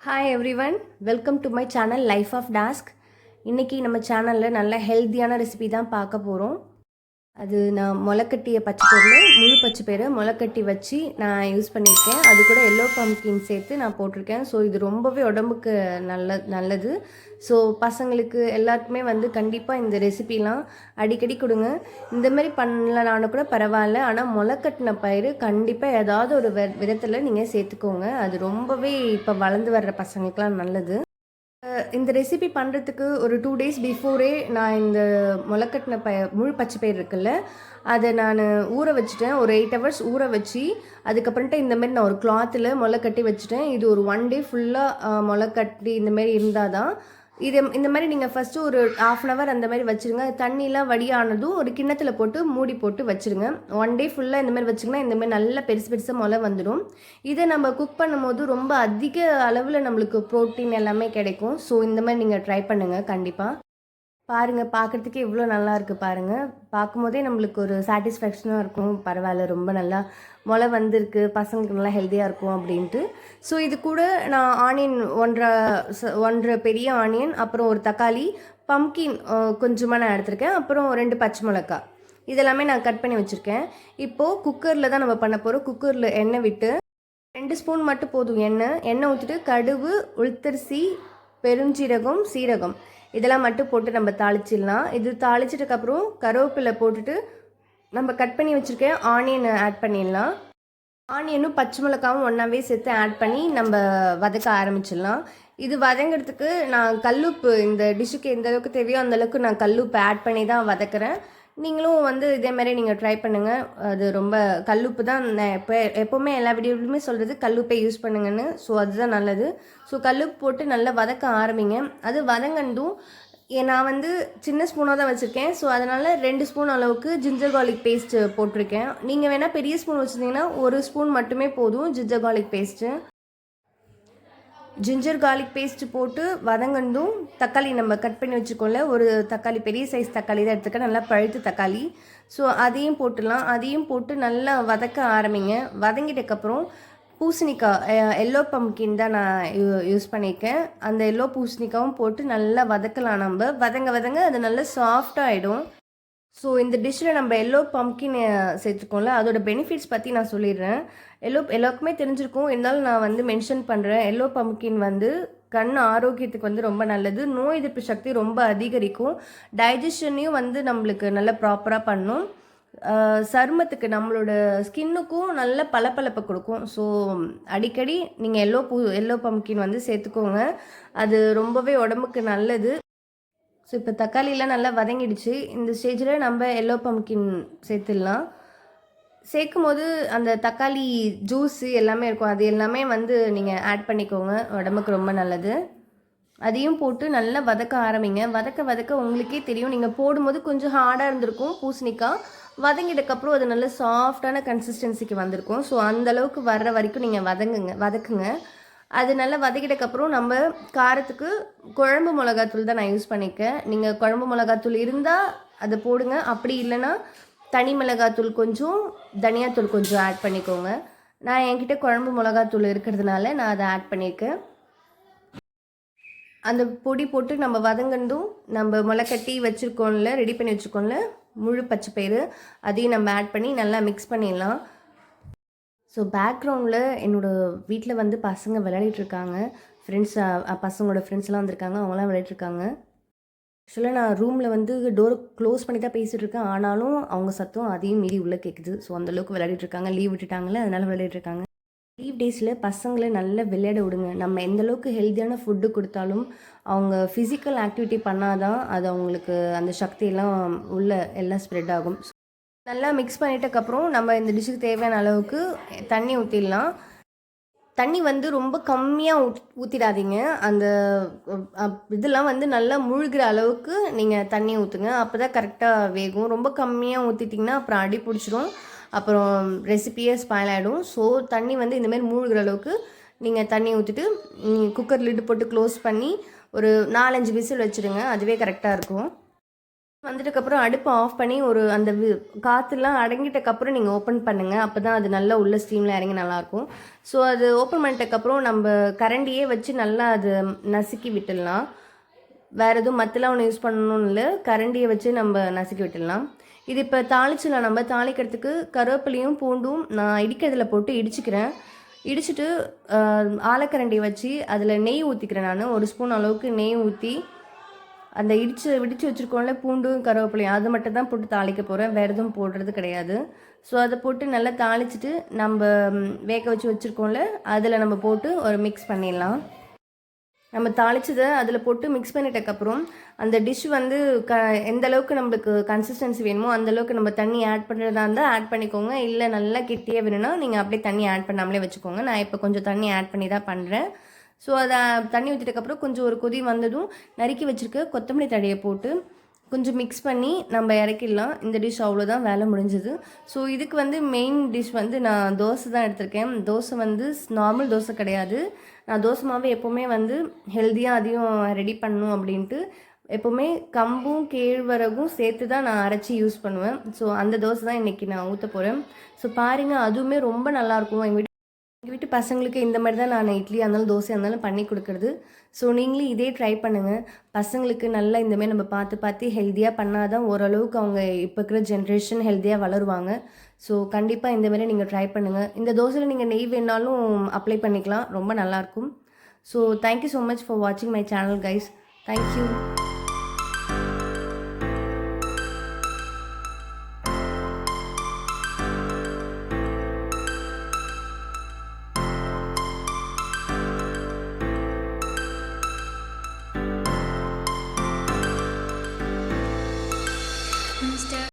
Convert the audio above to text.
Hi everyone, welcome to my channel life of task. இன்றைக்கி நம்ம சேனலில் நல்ல ஹெல்த்தியான ரெசிபி தான் பார்க்க போகிறோம். அது நான் முளைக்கட்டிய பச்சை பயிரில் முழு பச்சை பயிரை முளைக்கட்டி வச்சு நான் யூஸ் பண்ணியிருக்கேன். அது கூட எல்லோ பம்ப்கின் சேர்த்து நான் போட்டிருக்கேன். ஸோ இது ரொம்பவே உடம்புக்கு நல்லது. ஸோ பசங்களுக்கு எல்லாருக்குமே கண்டிப்பாக இந்த ரெசிபிலாம் அடிக்கடி கொடுங்க. இந்தமாரி பண்ணலனாலும் கூட பரவாயில்ல, ஆனால் முளைக்கட்டின பயிர் கண்டிப்பாக ஏதாவது ஒரு விதத்தில் நீங்கள் சேர்த்துக்கோங்க. அது ரொம்பவே இப்போ வளர்ந்து வர்ற பசங்களுக்குலாம் நல்லது. இந்த ரெசிபி பண்ணுறதுக்கு ஒரு 2 டேஸ் பிஃபோரே நான் இந்த முளைக்கட்டின முழு பச்சை பயிர் இருக்குல்ல, அதை நான் ஊற வச்சுட்டேன். ஒரு 8 ஹவர்ஸ் ஊற வச்சு அதுக்கப்புறம்ட்டு இந்தமாரி நான் ஒரு கிளாத்தில் முளைக்கட்டி வச்சுட்டேன். இது ஒரு 1 டே ஃபுல்லாக முளைக்கட்டி இந்தமாரி இருந்தால் தான் இந்த மாதிரி நீங்கள் ஃபஸ்ட்டு ஒரு 1/2 hour அந்த மாதிரி வச்சுருங்க. தண்ணிலாம் வடியானதும் ஒரு கிண்ணத்தில் போட்டு மூடி போட்டு வச்சுருங்க. 1 டே ஃபுல்லாக இந்த மாதிரி வச்சிங்கன்னா இந்தமாதிரி நல்லா பெருசு பெருசாக முளை வந்துடும். இதை நம்ம குக் பண்ணும்போது ரொம்ப அதிக அளவில் நம்மளுக்கு ப்ரோட்டீன் எல்லாமே கிடைக்கும். ஸோ இந்த மாதிரி நீங்கள் ட்ரை பண்ணுங்கள் கண்டிப்பாக. பாருங்கள், பார்க்குறதுக்கே இவ்வளோ நல்லா இருக்குது பாருங்கள். பார்க்கும்போதே நம்மளுக்கு ஒரு சாட்டிஸ்ஃபேக்ஷனாக இருக்கும். பரவாயில்ல, ரொம்ப நல்லா முளை வந்திருக்கு, பசங்களுக்கு நல்லா ஹெல்த்தியாக இருக்கும் அப்படின்ட்டு. ஸோ இது கூட நான் ஆனியன் 1.5 பெரிய ஆனியன், அப்புறம் ஒரு தக்காளி, பம்கின் கொஞ்சமாக நான் எடுத்திருக்கேன், அப்புறம் 2 பச்சை மிளகா, இதெல்லாமே நான் கட் பண்ணி வச்சுருக்கேன். இப்போது குக்கரில் தான் நம்ம பண்ண போகிறோம். குக்கரில் எண்ணெய் விட்டு 2 ஸ்பூன் மட்டும் போதும் எண்ணெய் ஊற்றிட்டு கடுகு, உளுத்தரிசி, பெருஞ்சீரகம், சீரகம் இதெல்லாம் மட்டும் போட்டு நம்ம தாளிச்சிடலாம். இது தாளிச்சிட்டதுக்கப்புறம் கருவேப்பிலை போட்டுட்டு நம்ம கட் பண்ணி வச்சுருக்கேன் ஆனியனை ஆட் பண்ணிடலாம். ஆனியனும் பச்சை மிளகாவும் ஒன்றாவே சேர்த்து ஆட் பண்ணி நம்ம வதக்க ஆரம்பிச்சிடலாம். இது வதங்கிறதுக்கு நான் கல்லுப்பு இந்த டிஷ்ஷுக்கு எந்த அளவுக்கு தேவையோ அந்தளவுக்கு நான் கல்லுப்பு ஆட் பண்ணி தான் வதக்குறேன். நீங்களும் இதேமாதிரி நீங்கள் ட்ரை பண்ணுங்கள். அது ரொம்ப கல்லுப்பு தான் நான் எப்போவுமே எல்லா வீடியோவிலுமே சொல்கிறது, கல்லுப்பை யூஸ் பண்ணுங்கன்னு. ஸோ அதுதான் நல்லது. ஸோ கல்லுப்பு போட்டு நல்லா வதக்க ஆரம்பிங்க. அது வதங்கண்டும் நான் சின்ன ஸ்பூனாக தான் வச்சுருக்கேன். ஸோ அதனால் 2 ஸ்பூன் அளவுக்கு ஜிஞ்சர் கார்லிக் பேஸ்ட்டு போட்டிருக்கேன். நீங்கள் வேணால் பெரிய ஸ்பூன் வச்சுருந்தீங்கன்னா 1 ஸ்பூன் மட்டுமே போதும் ginger garlic paste. Ginger garlic paste போட்டு வதங்கண்டும் தக்காளி நம்ம கட் பண்ணி வச்சுக்கோல, ஒரு தக்காளி பெரிய சைஸ் தக்காளி தான் எடுத்துக்க, நல்லா பழுத்து தக்காளி. ஸோ அதையும் போட்டுடலாம். அதையும் போட்டு நல்லா வதக்க ஆரம்பிங்க. வதங்கிட்டதுக்கப்புறம் பூசணிக்காய், எல்லோ பம்கின் தான் நான் யூஸ் பண்ணியிருக்கேன். அந்த எல்லோ பூசணிக்காவும் போட்டு நல்லா வதக்கலாம். நம்ம வதங்க அது நல்லா சாஃப்டாகிடும். ஸோ இந்த டிஷ்ஷில் நம்ம எல்லோ பம்கின் சேர்த்துக்கோம்ல, அதோட பெனிஃபிட்ஸ் பற்றி நான் சொல்லிடுறேன். எல்லாருக்குமே தெரிஞ்சிருக்கும், இருந்தாலும் நான் மென்ஷன் பண்ணுறேன். எல்லோ பம்கின் கண் ஆரோக்கியத்துக்கு ரொம்ப நல்லது. நோய் எதிர்ப்பு சக்தி ரொம்ப அதிகரிக்கும். டைஜஷனையும் நம்மளுக்கு நல்ல ப்ராப்பராக பண்ணும். சருமத்துக்கு நம்மளோட ஸ்கின்னுக்கும் நல்ல பளபளப்பை கொடுக்கும். ஸோ அடிக்கடி நீங்கள் எல்லோ பம்கின் சேர்த்துக்கோங்க. அது ரொம்பவே உடம்புக்கு நல்லது. ஸோ இப்போ தக்காளிலாம் நல்லா வதங்கிடுச்சு. இந்த ஸ்டேஜில் நம்ம எல்லோ பம்கின் சேர்த்துடலாம். சேர்க்கும் போது அந்த தக்காளி ஜூஸு எல்லாமே இருக்கும், அது எல்லாமே நீங்கள் ஆட் பண்ணிக்கோங்க, உடம்புக்கு ரொம்ப நல்லது. அதையும் போட்டு நல்லா வதக்க ஆரம்பிங்க. வதக்க உங்களுக்கே தெரியும், நீங்கள் போடும்போது கொஞ்சம் ஹார்டாக இருந்திருக்கும் பூசணிக்காய். வதங்கிட்டதுக்கப்புறம் அது நல்ல சாஃப்டான கன்சிஸ்டன்சிக்கு வந்திருக்கும். ஸோ அந்தளவுக்கு வர்ற வரைக்கும் நீங்கள் வதக்குங்க. அது நல்லா வதக்கிட்டதுக்கப்புறம் நம்ம காரத்துக்கு குழம்பு மிளகாத்தூள் தான் நான் யூஸ் பண்ணியிருக்கேன். நீங்கள் குழம்பு மிளகாத்தூள் இருந்தால் அதை போடுங்க. அப்படி இல்லைன்னா தனி மிளகாத்தூள் கொஞ்சம், தனியாத்தூள் கொஞ்சம் ஆட் பண்ணிக்கோங்க. நான் என்கிட்ட குழம்பு மிளகாத்தூள் இருக்கிறதுனால நான் அதை ஆட் பண்ணியிருக்கேன். அந்த பொடி போட்டு நம்ம வதங்கண்டும் நம்ம முளைக்கட்டி வச்சுருக்கோம்ல, ரெடி பண்ணி வச்சுருக்கோம்ல முழு பச்சை பயிறு, அதையும் நம்ம ஆட் பண்ணி நல்லா மிக்ஸ் பண்ணிடலாம். ஸோ பேக்ரவுண்டில் என்னோடய வீட்டில் பசங்க விளையாடிட்டுருக்காங்க. பசங்களோட ஃப்ரெண்ட்ஸ்லாம் வந்திருக்காங்க, அவங்களாம் விளையாடிட்டுருக்காங்க. ஆக்சுவலாக நான் ரூமில் டோரை க்ளோஸ் பண்ணி தான் பேசிகிட்டு இருக்கேன். ஆனாலும் அவங்க சத்தம் அதையும் மீறி உள்ளே கேட்குது. ஸோ அந்தளவுக்கு விளையாடிட்டுருக்காங்க. லீவ் விட்டுட்டாங்களே, அதனால் விளையாடிட்டுருக்காங்க. லீவ் டேஸில் பசங்களை நல்லா விளையாட விடுங்க. நம்ம எந்தளவுக்கு ஹெல்த்தியான ஃபுட்டு கொடுத்தாலும் அவங்க ஃபிசிக்கல் ஆக்டிவிட்டி பண்ணால் தான் அது அவங்களுக்கு அந்த சக்தியெல்லாம் உள்ள எல்லாம் ஸ்ப்ரெட் ஆகும். நல்லா மிக்ஸ் பண்ணிட்டதுக்கப்புறம் நம்ம இந்த டிஷ்ஷுக்கு தேவையான அளவுக்கு தண்ணி ஊற்றிடலாம். தண்ணி ரொம்ப கம்மியாக ஊற்றிடாதீங்க. அந்த இதெல்லாம் நல்லா முழுகிற அளவுக்கு நீங்கள் தண்ணி ஊற்றுங்க. அப்போ தான் கரெக்டாக வேகும். ரொம்ப கம்மியாக ஊற்றிட்டிங்கன்னா அப்புறம் அடி பிடிச்சிரும், அப்புறம் ரெசிபியே ஸ்பாயில் ஆகிடும். ஸோ தண்ணி இந்தமாரி மூழ்கிற அளவுக்கு நீங்கள் தண்ணி ஊற்றிட்டு குக்கர் லிட்டு போட்டு க்ளோஸ் பண்ணி ஒரு 4-5 விசில் வச்சுருங்க. அதுவே கரெக்டாக இருக்கும். வந்துட்டக்கப்புறம் அடுப்பை ஆஃப் பண்ணி ஒரு அந்த காற்றுலாம் அடங்கிட்டக்கப்புறம் நீங்கள் ஓப்பன் பண்ணுங்கள். அப்போ தான் அது நல்லா உள்ள ஸ்டீமில் இறங்கி நல்லாயிருக்கும். ஸோ அது ஓப்பன் பண்ணிட்டக்கப்புறம் நம்ம கரண்டியே வச்சு நல்லா அது நசுக்கி விட்டுடலாம். வேறு எதுவும் மற்றலாம் ஒன்று யூஸ் பண்ணணும்னு இல்லை, கரண்டியை வச்சு நம்ம நசுக்கி விட்டுடலாம். இது இப்போ தாளிச்சிடலாம். நம்ம தாளிக்கிறதுக்கு கருவேப்பிலையும் பூண்டும் நான் இடிக்கிறதுல போட்டு இடிச்சுக்கிறேன். இடிச்சிட்டு ஆலக்கரண்டி வச்சு அதில் நெய் ஊற்றிக்கிறேன். நான் 1 ஸ்பூன் அளவுக்கு நெய் ஊற்றி அந்த இடித்து வச்சுருக்கோம்ல பூண்டும் கருவேப்பிலையும் அது மட்டும் தான் போட்டு தாளிக்க போகிறேன். வேறு எதுவும் போடுறது கிடையாது. ஸோ அதை போட்டு நல்லா தாளிச்சிட்டு நம்ம வேக வச்சு வச்சுருக்கோம்ல அதில் நம்ம போட்டு ஒரு மிக்ஸ் பண்ணிடலாம். நம்ம தாளிச்சதை அதில் போட்டு மிக்ஸ் பண்ணிட்டக்கப்புறம் அந்த டிஷ் வந்து எந்த அளவுக்கு நம்மளுக்கு கன்சிஸ்டன்சி வேணுமோ அந்தளவுக்கு நம்ம தண்ணி ஆட் பண்ணுறதா இருந்தால் ஆட் பண்ணிக்கோங்க. இல்லை நல்லா கெட்டியாக வேணும்னா நீங்கள் அப்படியே தண்ணி ஆட் பண்ணாமலே வச்சுக்கோங்க. நான் இப்போ கொஞ்சம் தண்ணி ஆட் பண்ணி தான் பண்ணுறேன். ஸோ அதை தண்ணி ஊற்றிட்டக்கப்புறம் கொஞ்சம் ஒரு கொதி வந்ததும் நறுக்கி வச்சுருக்க கொத்தமல்லி தழையை போட்டு கொஞ்சம் மிக்ஸ் பண்ணி நம்ம இறக்கிடலாம். இந்த டிஷ் அவ்வளோதான், வேலை முடிஞ்சது. ஸோ இதுக்கு வந்து மெயின் டிஷ் வந்து நான் தோசை தான் எடுத்திருக்கேன். தோசை வந்து நார்மல் தோசை கிடையாது. நான் தோசை மாவு எப்போவுமே வந்து ஹெல்த்தியாக அதையும் ரெடி பண்ணணும் அப்படின்ட்டு எப்போவுமே கம்பும் கேழ்வரகும் சேர்த்து தான் நான் அரைச்சி யூஸ் பண்ணுவேன். ஸோ அந்த தோசை தான் இன்றைக்கி நான் ஊற்ற போகிறேன். ஸோ பாருங்கள், அதுவுமே ரொம்ப நல்லாயிருக்கும். எங்கள் வீட்டு பசங்களுக்கு இந்த மாதிரி தான் நான் இட்லி இருந்தாலும் தோசை இருந்தாலும் பண்ணி கொடுக்குறது. ஸோ நீங்களும் இதே ட்ரை பண்ணுங்கள். பசங்களுக்கு நல்லா இந்தமாதிரி நம்ம பார்த்து ஹெல்த்தியாக பண்ணால் தான் ஓரளவுக்கு அவங்க இப்போ இருக்கிற ஜென்ரேஷன் ஹெல்த்தியாக வளருவாங்க. ஸோ கண்டிப்பாக இந்தமாதிரி நீங்கள் ட்ரை பண்ணுங்கள். இந்த தோசையில் நீங்கள் நெய் வேணாலும் அப்ளை பண்ணிக்கலாம், ரொம்ப நல்லாயிருக்கும். So thank you so much for வாட்சிங் மை சேனல் கைஸ். தேங்க்யூ.